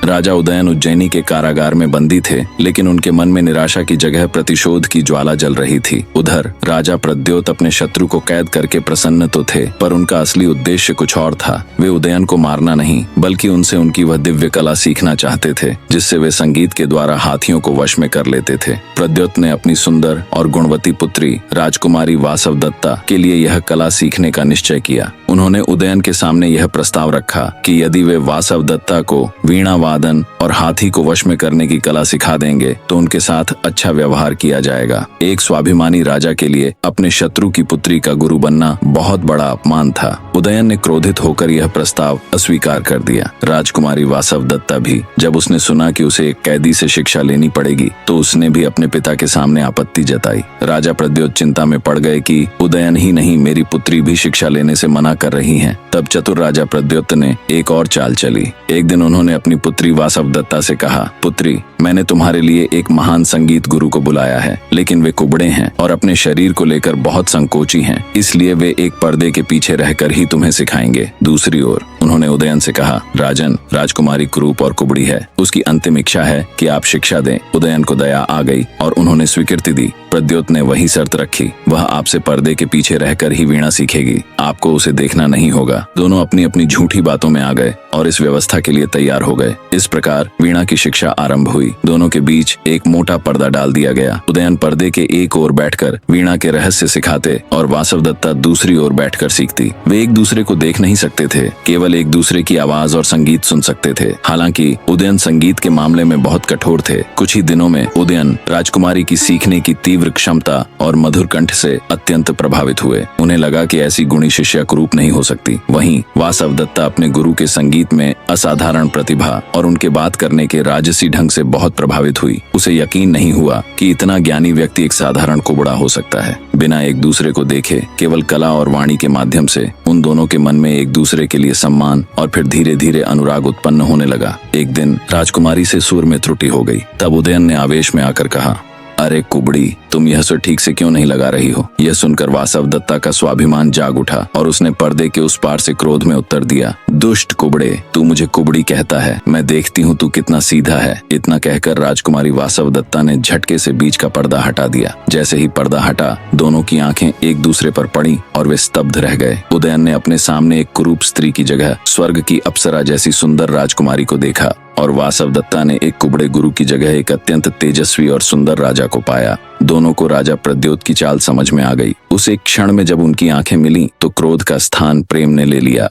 राजा उदयन उज्जैनी के कारागार में बंदी थे, लेकिन उनके मन में निराशा की जगह प्रतिशोध की ज्वाला जल रही थी। उधर राजा प्रद्योत अपने शत्रु को कैद करके प्रसन्न तो थे, पर उनका असली उद्देश्य कुछ और था। वे उदयन को मारना नहीं, बल्कि उनसे उनकी वह दिव्य कला सीखना चाहते थे, जिससे वे संगीत के द्वारा हाथियों को वश में कर लेते थे। प्रद्योत ने अपनी सुंदर और गुणवती पुत्री राजकुमारी वासवदत्ता के लिए यह कला सीखने का निश्चय किया। उन्होंने उदयन के सामने यह प्रस्ताव रखा कि यदि वे वासवदत्ता को वीणा वादन और हाथी को वश में करने की कला सिखा देंगे तो उनके साथ अच्छा व्यवहार किया जाएगा। एक स्वाभिमानी राजा के लिए अपने शत्रु की पुत्री का गुरु बनना बहुत बड़ा अपमान था। उदयन ने क्रोधित होकर यह प्रस्ताव अस्वीकार कर दिया। राजकुमारी वासवदत्ता भी जब उसने सुना कि उसे एक कैदी से शिक्षा लेनी पड़ेगी तो उसने भी अपने पिता के सामने आपत्ति जताई। राजा प्रद्योत चिंता में पड़ गए कि उदयन ही नहीं, मेरी पुत्री भी शिक्षा लेने से मना कर रही हैं। तब चतुर राजा प्रद्योत ने एक और चाल चली। एक दिन उन्होंने अपनी पुत्री वासवदत्ता से कहा, पुत्री, मैंने तुम्हारे लिए एक महान संगीत गुरु को बुलाया है, लेकिन वे कुबड़े हैं और अपने शरीर को लेकर बहुत संकोची हैं, इसलिए वे एक पर्दे के पीछे रहकर ही तुम्हें सिखाएंगे। दूसरी ओर उन्होंने उदयन से कहा, राजन, राजकुमारी कुरूप और कुबड़ी है, उसकी अंतिम इच्छा है कि आप शिक्षा दें। उदयन को दया आ गई और उन्होंने स्वीकृति दी। प्रद्योत ने वही शर्त रखी, वह आपसे पर्दे के पीछे रहकर ही वीणा सीखेगी, आपको उसे देखना नहीं होगा। दोनों अपनी अपनी झूठी बातों में आ गए और इस व्यवस्था के लिए तैयार हो गए। इस प्रकार वीणा की शिक्षा आरंभ हुई। दोनों के बीच एक मोटा पर्दा डाल दिया गया। उदयन पर्दे के एक ओर बैठकर वीणा के रहस्य सिखाते और वासवदत्ता दूसरी ओर बैठकर सीखती। वे एक दूसरे को देख नहीं सकते थे, केवल एक दूसरे की आवाज और संगीत सुन सकते थे। हालांकि उदयन संगीत के मामले में बहुत कठोर थे। कुछ ही दिनों में उदयन राजकुमारी की सीखने की तीव्र क्षमता और मधुर कंठ से अत्यंत प्रभावित हुए। उन्हें लगा कि ऐसी गुणी शिष्या कुरूप नहीं हो सकती। वहीं वासवदत्ता अपने गुरु के संगीत में असाधारण प्रतिभा और उनके बात करने के राजसी ढंग से बहुत प्रभावित हुई। उसे यकीन नहीं हुआ कि इतना ज्ञानी व्यक्ति एक साधारण कुबड़ा हो सकता है। बिना एक दूसरे को देखे, केवल कला और वाणी के माध्यम से उन दोनों के मन में एक दूसरे के लिए सम्मान और फिर धीरे धीरे अनुराग उत्पन्न होने लगा। एक दिन राजकुमारी से सुर में त्रुटि हो गई। तब उदयन ने आवेश में आकर कहा, अरे कुबड़ी, तुम यह सुर ठीक से क्यों नहीं लगा रही हो? यह सुनकर वासवदत्ता का स्वाभिमान जाग उठा और उसने पर्दे के उस पार से क्रोध में उत्तर दिया, दुष्ट कुबड़े, तू मुझे कुबड़ी कहता है, मैं देखती हूँ तू कितना सीधा है। इतना कहकर राजकुमारी वासवदत्ता ने झटके से बीच का पर्दा हटा दिया। जैसे ही पर्दा हटा, दोनों की आंखें एक दूसरे पर पड़ी और वे स्तब्ध रह गए। उदयन ने अपने सामने एक कुरूप स्त्री की जगह स्वर्ग की अप्सरा जैसी सुंदर राजकुमारी को देखा और वासवदत्ता ने एक कुबड़े गुरु की जगह एक अत्यंत तेजस्वी और सुंदर राजा को पाया। दोनों को राजा प्रद्योत की चाल समझ में आ गई। उस एक क्षण में जब उनकी आंखें मिली तो क्रोध का स्थान प्रेम ने ले लिया।